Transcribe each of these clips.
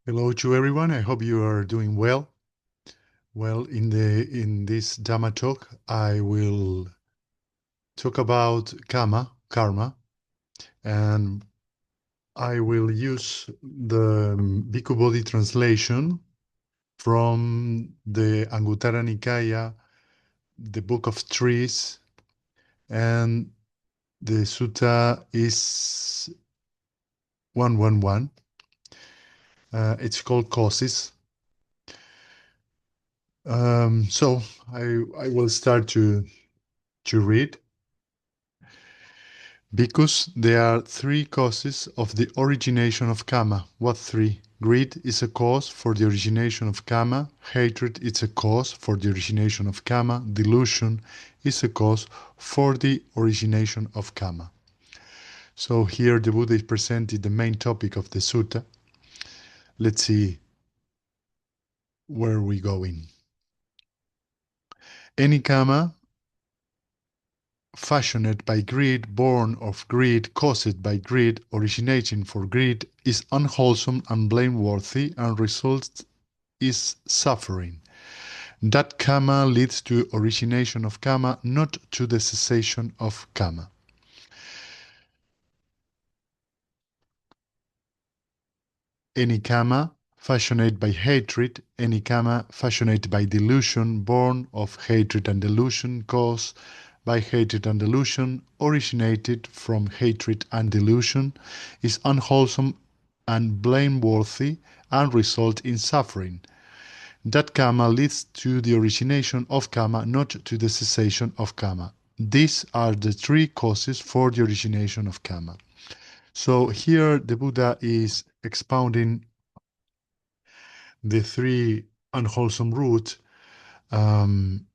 Hello to everyone. I hope you are doing well. Well, in this Dhamma talk, I will talk about karma, and I will use the Bhikkhu Bodhi translation from the Anguttara Nikaya, the Book of Trees, and the Sutta is 111. It's called Causes. So I will start to read. Because there are three causes of the origination of karma. What three? Greed is a cause for the origination of karma. Hatred is a cause for the origination of karma. Delusion is a cause for the origination of karma. So here the Buddha is presenting the main topic of the sutta. Let's see where we going. Any karma fashioned by greed, born of greed, caused by greed, originating for greed, is unwholesome and blameworthy and results is suffering. That karma leads to origination of karma, not to the cessation of karma. Any karma fashioned by hatred, any karma fashioned by delusion, born of hatred and delusion, caused by hatred and delusion, originated from hatred and delusion, is unwholesome and blameworthy and result in suffering. That karma leads to the origination of karma, not to the cessation of karma. These are the three causes for the origination of karma. So here the Buddha is expounding the three unwholesome roots. Um,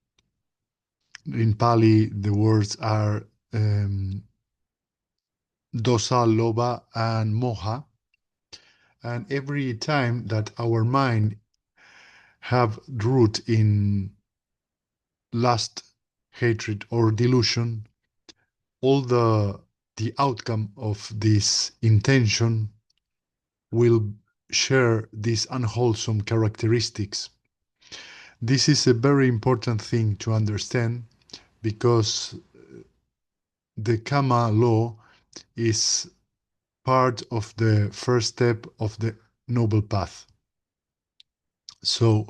in Pali, the words are dosa, lobha, and moha. And every time that our mind have root in lust, hatred, or delusion, all the outcome of this intention will share these unwholesome characteristics. This is a very important thing to understand because the karma law is part of the first step of the noble path. So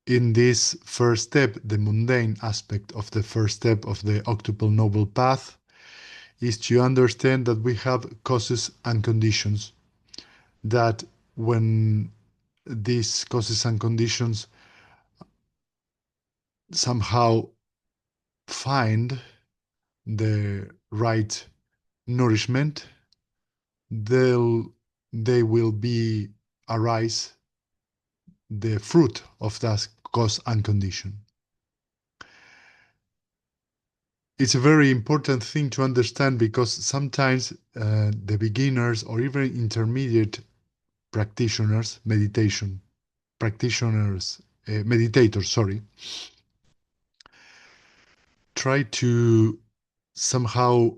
in this first step, the mundane aspect of the first step of the octuple noble path is to understand that we have causes and conditions, that when these causes and conditions somehow find the right nourishment, they'll they will be arise the fruit of that cause and condition. It's a very important thing to understand because sometimes the beginners or even intermediate practitioners, meditators, sorry, try to somehow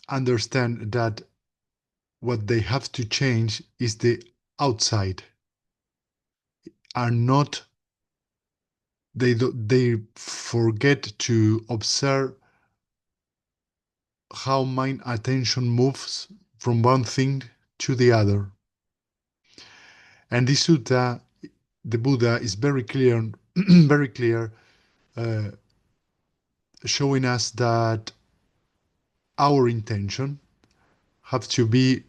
understand that what they have to change is the outside, are not they forget to observe how mind attention moves from one thing to the other. And this sutta, the Buddha is very clear, very clear, uh, showing us that our intention have to be,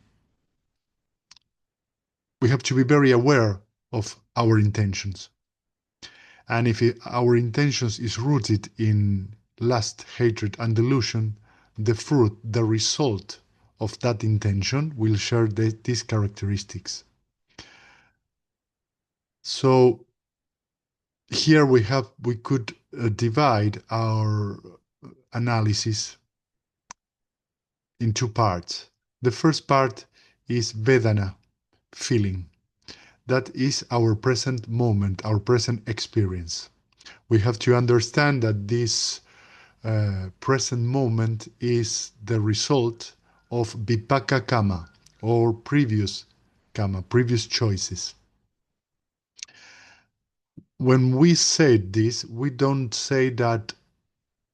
we have to be very aware of our intentions. And if our intentions is rooted in lust, hatred, and delusion, the fruit, the result of that intention will share these characteristics. So here we could divide our analysis in two parts. The first part is Vedana, feeling. That is our present moment, our present experience. We have to understand that this present moment is the result of Vipaka Kama or previous karma, previous choices. When we say this, we don't say that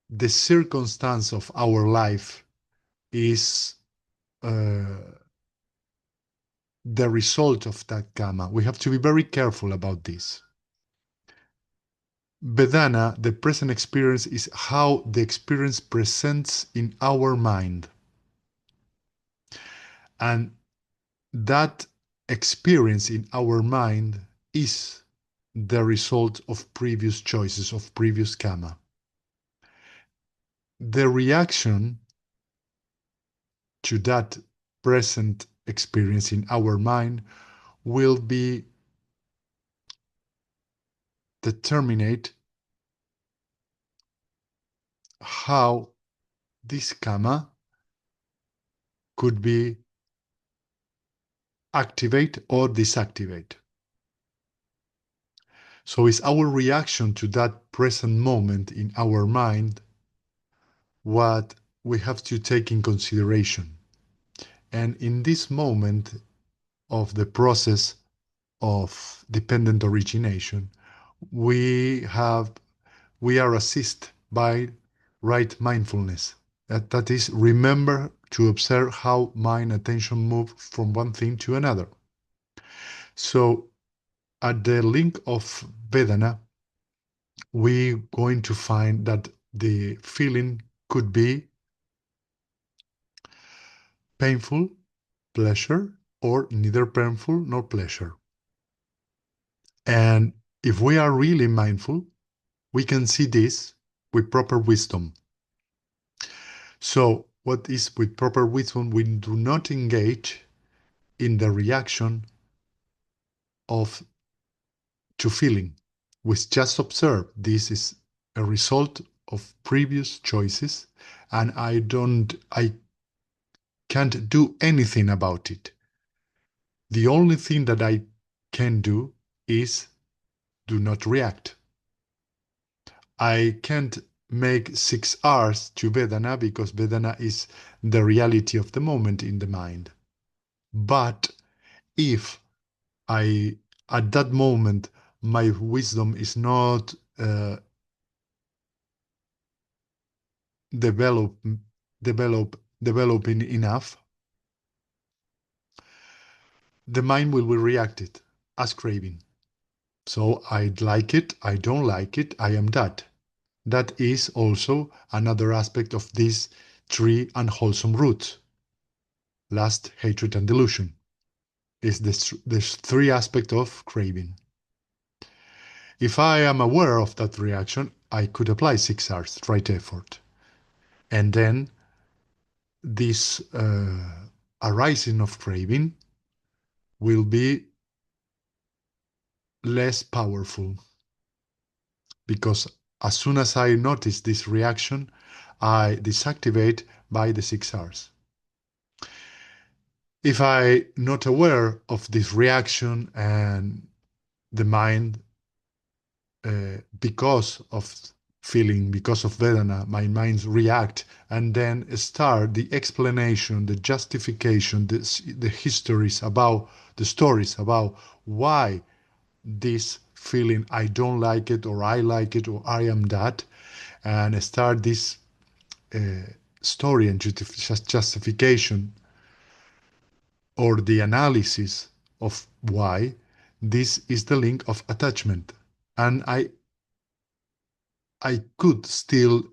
the circumstance of our life is the result of that karma. We have to be very careful about this. Vedana, the present experience, is how the experience presents in our mind. And that experience in our mind is the result of previous choices, of previous karma. The reaction to that present experience in our mind will be determinate how this karma could be activate or deactivate. So it's our reaction to that present moment in our mind what we have to take in consideration. And in this moment of the process of dependent origination, we are assisted by right mindfulness. That is, remember to observe how mind attention move from one thing to another. So at the link of Vedana, we're going to find that the feeling could be painful, pleasure, or neither painful nor pleasure. And if we are really mindful, we can see this with proper wisdom. So what is with proper wisdom? We do not engage in the reaction to feeling. We just observe this is a result of previous choices, and I can't do anything about it. The only thing that I can do is do not react. I can't make 6 R's to Vedana because Vedana is the reality of the moment in the mind. But if at that moment, my wisdom is not developing enough, the mind will be reacted as craving. So I like it, I don't like it, I am that. That is also another aspect of these 3 unwholesome roots. Lust, hatred, and delusion is this 3 aspects of craving. If I am aware of that reaction, I could apply 6 R's, right effort. And then this arising of craving will be less powerful because as soon as I notice this reaction, I deactivate by the 6 R's. If I'm not aware of this reaction and the mind, because of feeling, because of Vedana, my minds react and then start the explanation, the justification, the histories about, the stories about why this feeling, I don't like it, or I like it, or I am that, and start this story and justification or the analysis of why, this is the link of attachment. And I could still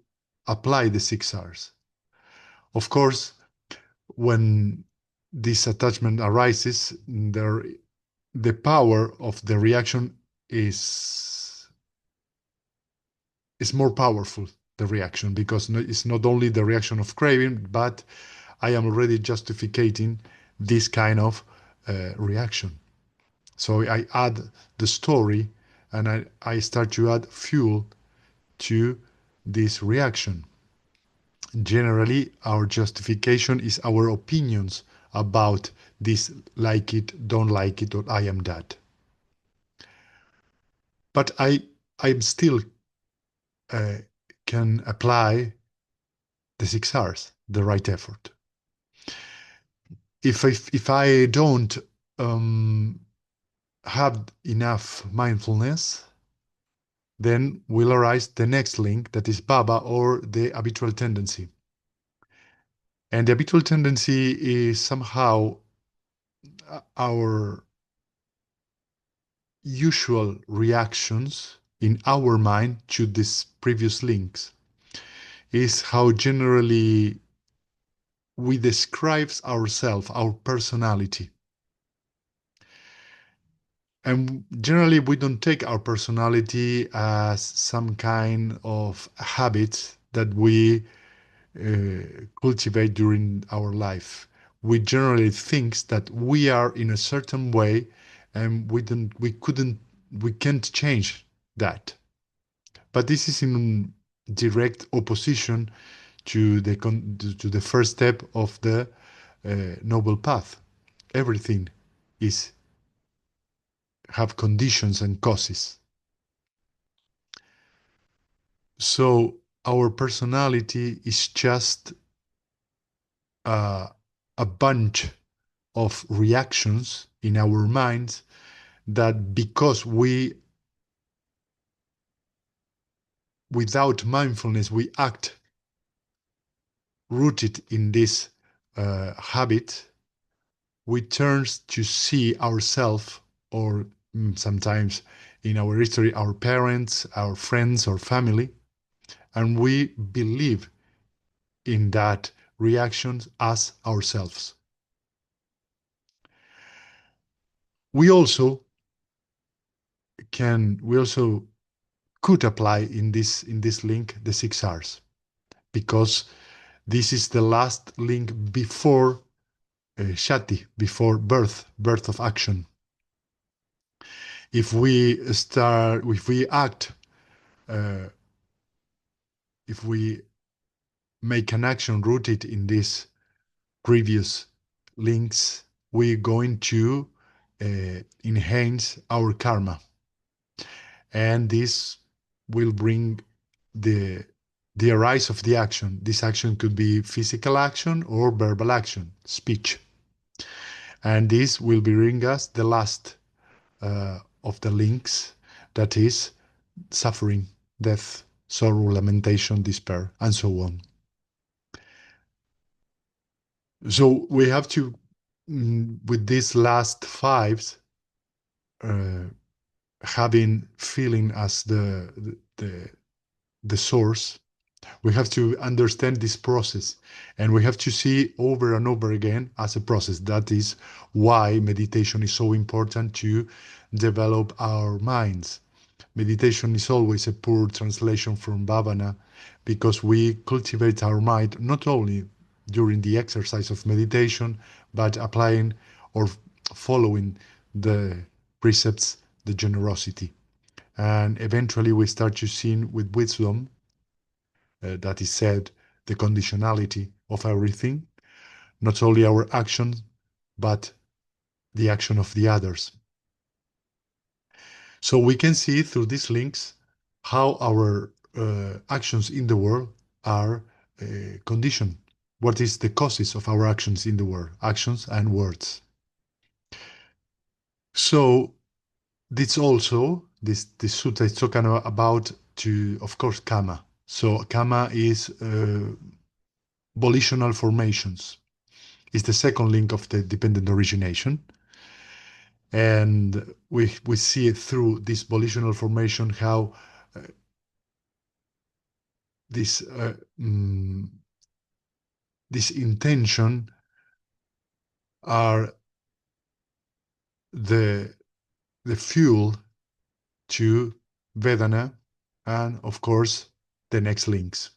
apply the 6 R's. Of course, when this attachment arises, the power of the reaction is more powerful, the reaction, because it's not only the reaction of craving, but I am already justifying this kind of reaction. So I add the story and I start to add fuel to this reaction. Generally, our justification is our opinions about this like it, don't like it, or I am that. But I'm still can apply the 6 R's, the right effort. If I don't um, have enough mindfulness, then will arise the next link, that is Baba, or the habitual tendency. And the habitual tendency is somehow our usual reactions in our mind to these previous links, is how generally we describe ourselves, our personality. And generally, we don't take our personality as some kind of habit that we cultivate during our life. We generally think that we are in a certain way, and we can't change that. But this is in direct opposition to the first step of the noble path. Everything is have conditions and causes. So our personality is just uh, a bunch of reactions in our minds that, because we, without mindfulness, we act rooted in this habit, we turn to see ourselves, or sometimes in our history, our parents, our friends, or family, and we believe in that reactions as ourselves. We also we also could apply in this link the 6 R's, because this is the last link before Shati, before birth of action. If we act, uh, if we make an action rooted in these previous links, we're going to enhance our karma, and this will bring the the arise of the action. This action could be physical action or verbal action, speech, and this will bring us the last of the links, that is suffering, death, sorrow, lamentation, despair, and so on. So we have to, with these last fives, uh, having feeling as the source, we have to understand this process, and we have to see over and over again as a process. That is why meditation is so important to develop our minds. Meditation is always a poor translation from bhavana, because we cultivate our mind not only during the exercise of meditation, but applying or following the precepts, the generosity. And eventually we start to see with wisdom, that is said, the conditionality of everything, not only our actions, but the action of the others. So we can see through these links how our actions in the world are conditioned. What is the causes of our actions in the world, actions and words. So this sutta is talking about, to, of course, karma. So karma is volitional formations. Is the second link of the dependent origination. And we see it through this volitional formation, how this this intention are the the fuel to Vedana, and of course the next links.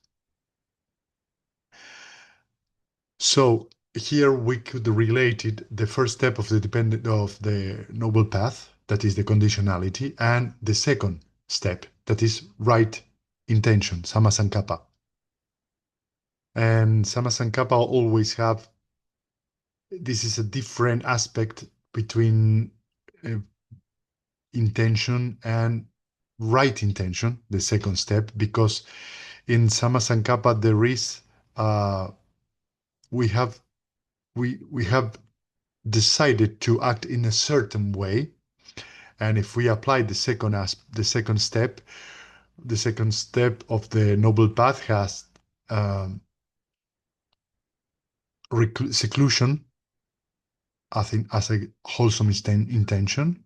So here we could relate it, the first step of the noble path, that is the conditionality, and the second step, that is right intention, samasankappa. And samasankappa always have, this is a different aspect between uh, intention and right intention, the second step, because in samasankappa there is, uh, we have we have decided to act in a certain way. And if we apply the second step of the noble path has um, seclusion as a wholesome intention,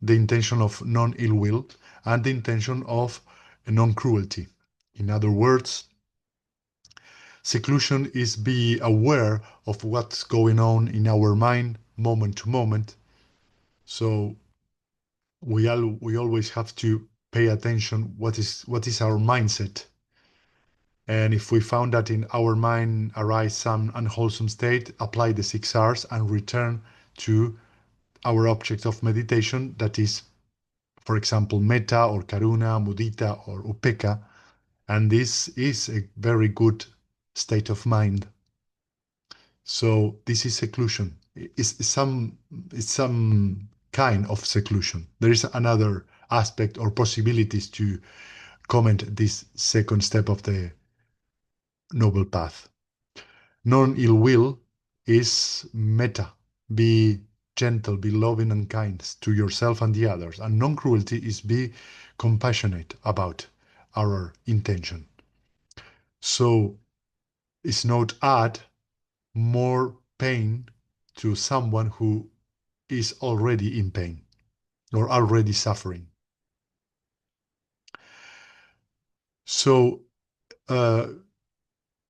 the intention of non-ill will, and the intention of non-cruelty. In other words, seclusion is be aware of what's going on in our mind moment to moment. So we always have to pay attention what is our mindset. And if we found that in our mind arise some unwholesome state, apply the 6 R's and return to our object of meditation, that is, for example, metta or karuna, mudita or upekkha. And this is a very good state of mind. So this is seclusion. It's some kind of seclusion. There is another aspect or possibilities to comment this second step of the noble path. Non-ill will is metta. Be gentle, be loving and kind to yourself and the others. And non-cruelty is be compassionate about our intention. So it's not add more pain to someone who is already in pain or already suffering. So uh,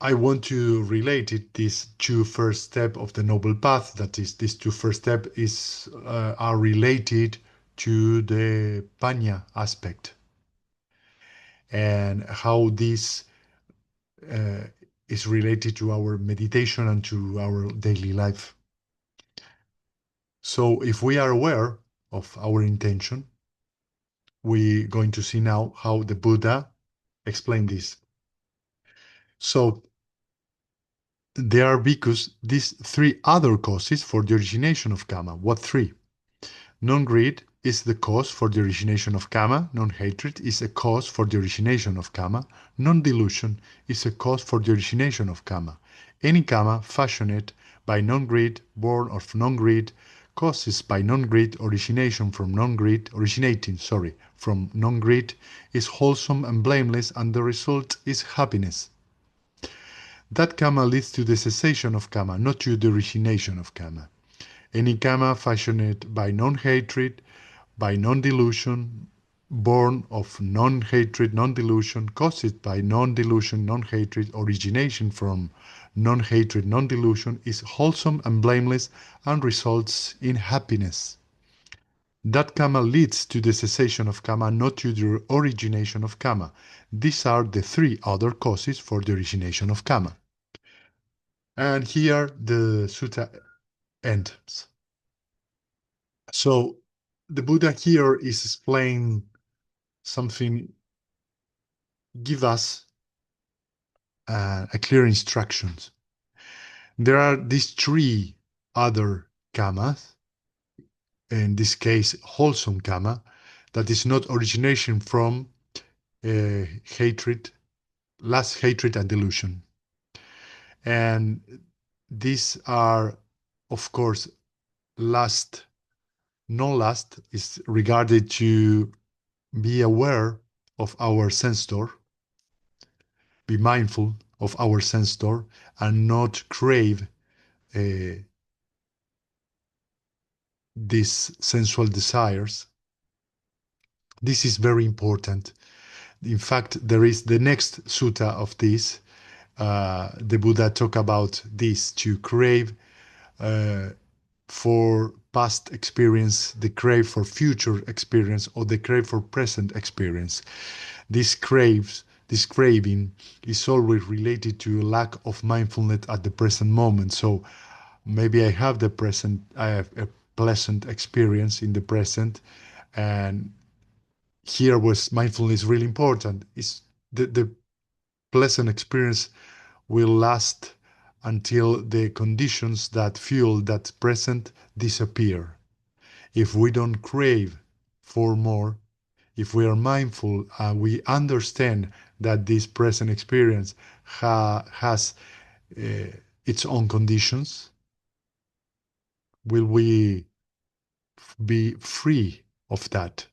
I want to relate it this two first step of the noble path. That is, these two first step is are related to the panya aspect and how this uh, is related to our meditation and to our daily life. So if we are aware of our intention, we're going to see now how the Buddha explained this. So there are because these three other causes for the origination of karma. What three? Non-greed is the cause for the origination of karma. Non-hatred is a cause for the origination of karma. Non-delusion is a cause for the origination of karma. Any karma fashioned by non-greed, born of non-greed, causes by non-greed, originating from non-greed, is wholesome and blameless, and the result is happiness. That karma leads to the cessation of karma, not to the origination of karma. Any karma fashioned by non-hatred, by non-delusion, born of non-hatred, non-delusion, caused by non-delusion, non-hatred, origination from non-hatred, non-delusion, is wholesome and blameless and results in happiness. That karma leads to the cessation of karma, not to the origination of karma. These are the three other causes for the origination of karma. And here the sutta ends. So the Buddha here is explaining something, give us a clear instructions. There are these three other karmas, in this case, wholesome karma, that is not origination from hatred, lust, hatred, and delusion. And these are, of course, lust, non-lust is regarded to be aware of our sense door, be mindful of our sense door, and not crave these sensual desires. This is very important. In fact, there is the next sutta of this. The Buddha talk about this, to crave uh, for past experience, the crave for future experience, or the crave for present experience. This craving is always related to a lack of mindfulness at the present moment. So maybe I have a pleasant experience in the present, and here was mindfulness really important. Is the pleasant experience will last until the conditions that fuel that present disappear. If we don't crave for more, if we are mindful and we understand that this present experience has uh, its own conditions, will we be free of that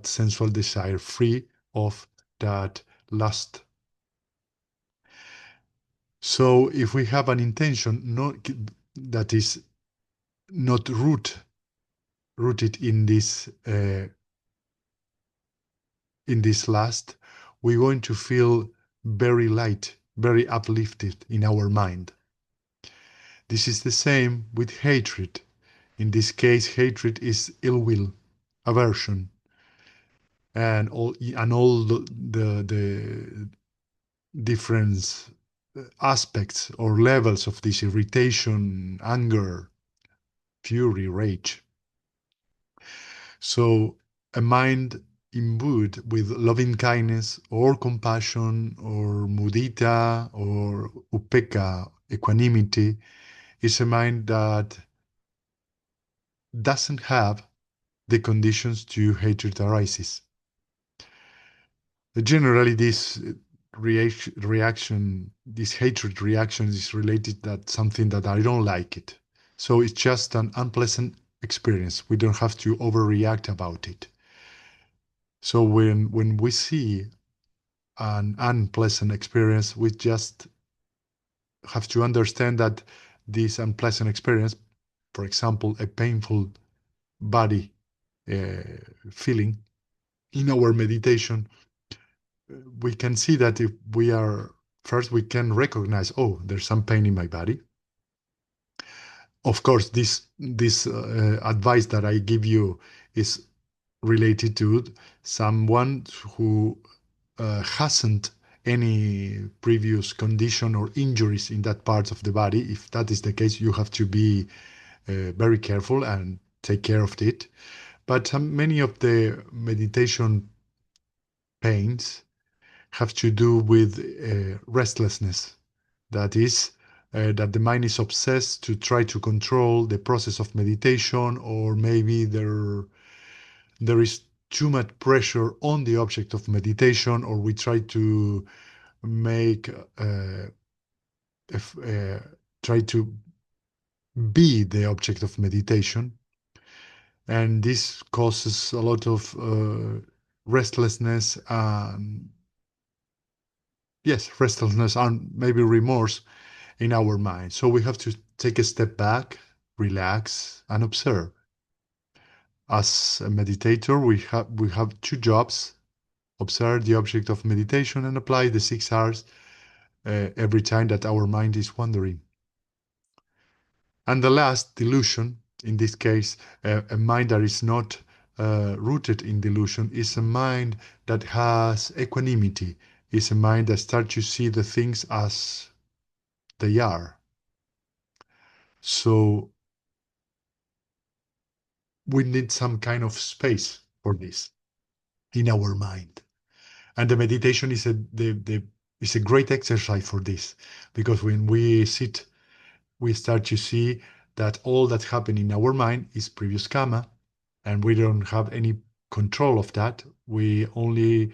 sensual desire, free of that lust. So if we have an intention that is not rooted in this lust, we're going to feel very light, very uplifted in our mind. This is the same with hatred. In this case, hatred is ill will, aversion, and all the different aspects or levels of this irritation, anger, fury, rage. So a mind imbued with loving kindness or compassion or mudita or upekkha, equanimity, is a mind that doesn't have the conditions to hatred arises. Generally, this this hatred reaction is related that something that I don't like it. So it's just an unpleasant experience. We don't have to overreact about it. So when we see an unpleasant experience, we just have to understand that this unpleasant experience, for example, a painful body uh, feeling in our meditation, we can see that if we are first, we can recognize, oh, there's some pain in my body. Of course, this advice that I give you is related to someone who hasn't any previous condition or injuries in that part of the body. If that is the case, you have to be very careful and take care of it. But many of the meditation pains have to do with restlessness. That is, that the mind is obsessed to try to control the process of meditation, or maybe there is too much pressure on the object of meditation, or we try to make if, try to be the object of meditation, and this causes a lot of restlessness and yes, restlessness and maybe remorse in our mind. So we have to take a step back, relax, and observe. As a meditator, we have two jobs: observe the object of meditation and apply the 6 hours every time that our mind is wandering. And the last, delusion, in this case, a mind that is not rooted in delusion, is a mind that has equanimity, is a mind that starts to see the things as they are. So we need some kind of space for this in our mind. And the meditation is a great exercise for this, because when we sit, we start to see that all that happened in our mind is previous karma, and we don't have any control of that. We only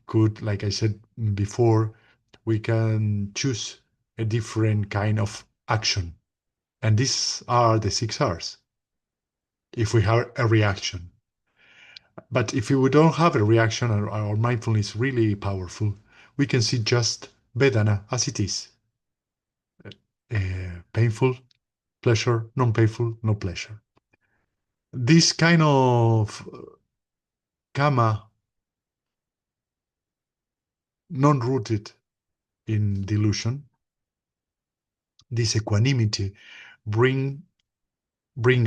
could, like I said before, we can choose a different kind of action. And these are the 6 hours if we have a reaction. But if we don't have a reaction, our mindfulness is really powerful, we can see just Vedana as it is. Painful, pleasure, non-painful, no pleasure. This kind of karma, non-rooted in delusion, this equanimity, bring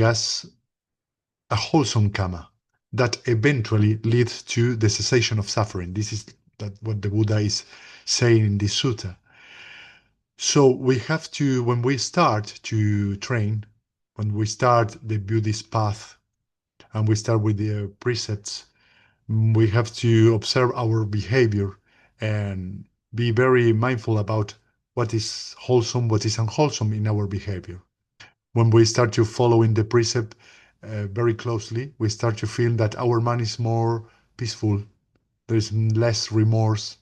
us a wholesome karma that eventually leads to the cessation of suffering. This is what the Buddha is saying in this sutta. So we have to, when we start to train, when we start the Buddhist path, and we start with the precepts, we have to observe our behavior and be very mindful about what is wholesome, what is unwholesome in our behavior. When we start to follow in the precept very closely, we start to feel that our mind is more peaceful. There is less remorse.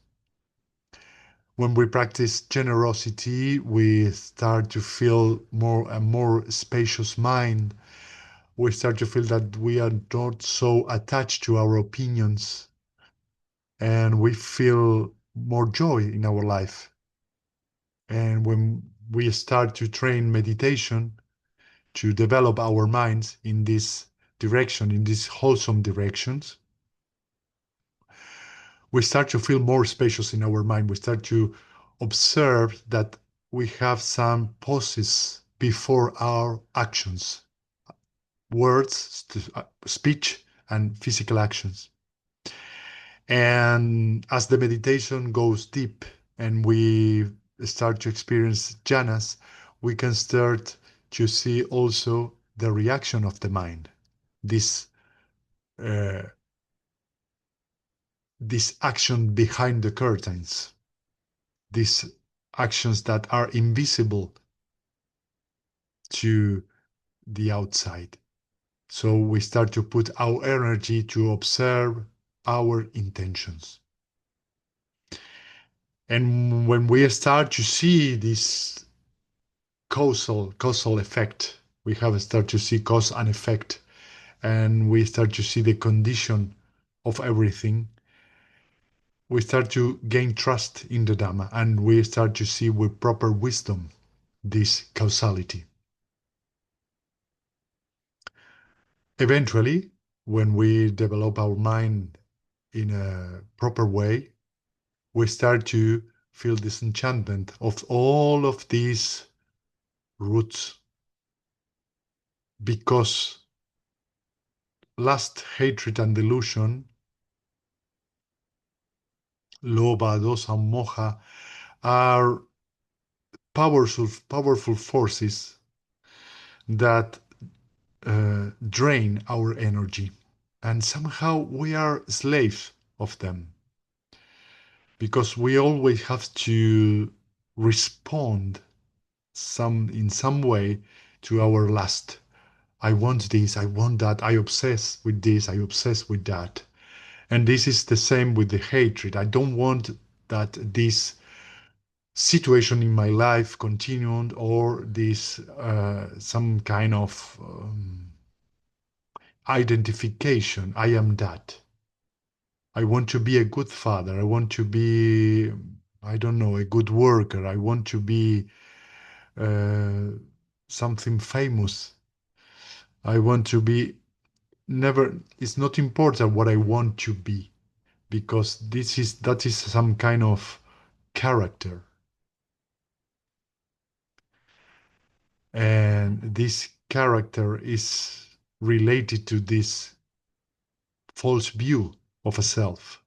When we practice generosity, we start to feel more and more spacious mind. We start to feel that we are not so attached to our opinions, and we feel more joy in our life. And when we start to train meditation to develop our minds in this direction, in these wholesome directions, we start to feel more spacious in our mind. We start to observe that we have some pauses before our actions, words, speech, and physical actions. And as the meditation goes deep and we start to experience jhanas, we can start to see also the reaction of the mind. This uh, this action behind the curtains, these actions that are invisible to the outside. So we start to put our energy to observe our intentions. And when we start to see this causal effect, we have start to see cause and effect, and we start to see the condition of everything. We start to gain trust in the Dhamma, and we start to see with proper wisdom this causality. Eventually, when we develop our mind in a proper way, we start to feel disenchantment of all of these roots, because lust, hatred, and delusion, lobha, dosa, moha, are powerful forces that drain our energy. And somehow we are slaves of them, because we always have to respond in some way to our lust. I want this, I want that, I obsess with this, I obsess with that. And this is the same with the hatred. I don't want that this situation in my life continued, or this some kind of identification. I am that. I want to be a good father. I want to be, I don't know, a good worker. I want to be uh, something famous. I want to be never, it's not important what I want to be, because that is some kind of character. And this character is related to this false view of a self.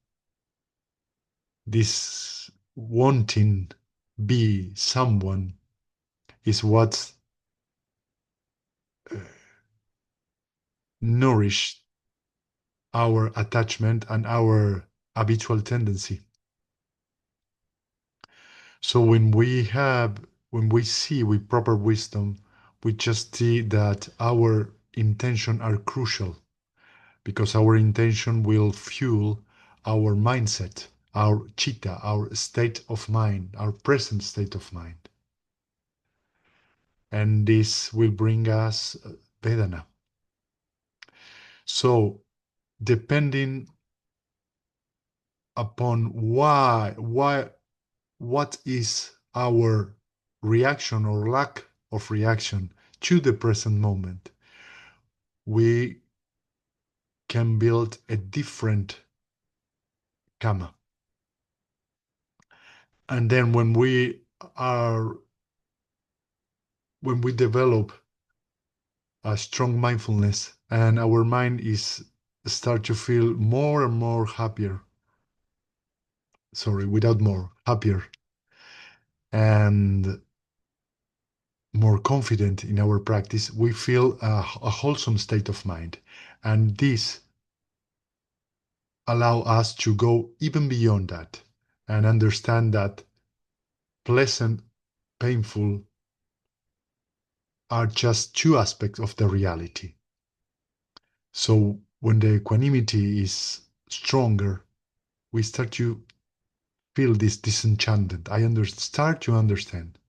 This wanting be someone is what nourished our attachment and our habitual tendency. So when we see with proper wisdom, we just see that our intention are crucial, because our intention will fuel our mindset, our chitta, our state of mind, our present state of mind. And this will bring us Vedana. So, depending upon what is our reaction or lack of reaction to the present moment, we can build a different karma. And then are when we develop a strong mindfulness, and our mind is start to feel more and more happier, sorry, without more, happier, and more confident in our practice, we feel a wholesome state of mind. And this allow us to go even beyond that and understand that pleasant, painful are just two aspects of the reality. So when the equanimity is stronger, we start to feel this disenchantment. Start to understand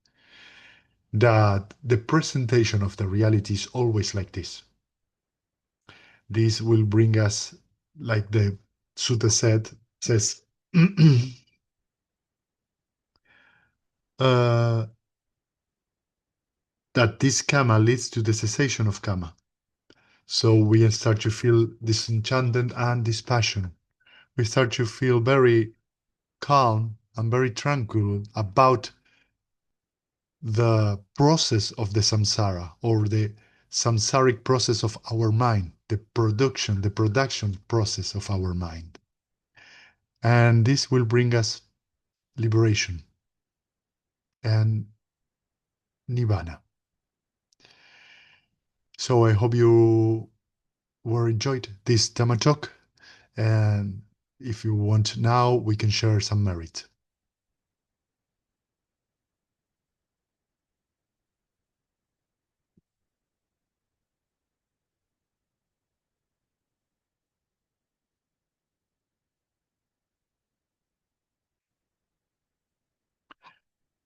that the presentation of the reality is always like this. This will bring us, like the Sutta says, uh, that this karma leads to the cessation of karma. So we start to feel disenchantment and dispassion. We start to feel very calm and very tranquil about the process of the samsara, or the samsaric process of our mind, the production process of our mind. And this will bring us liberation and nibbana. So I hope you were enjoyed this Dhamma talk. And if you want now, we can share some merit.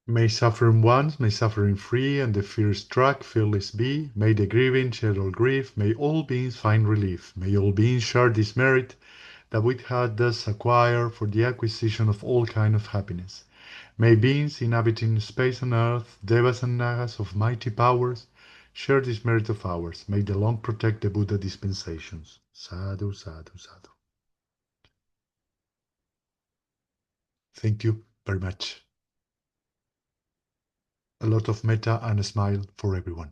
May suffering ones, may suffering free, and the fear struck fearless be. May the grieving shed all grief. May all beings find relief. May all beings share this merit that we had thus acquire for the acquisition of all kind of happiness. May beings inhabiting space and earth, devas and nagas of mighty powers, share this merit of ours. May the long protect the Buddha dispensations. Sadhu, sadhu, sadhu. Thank you very much. A lot of metta and a smile for everyone.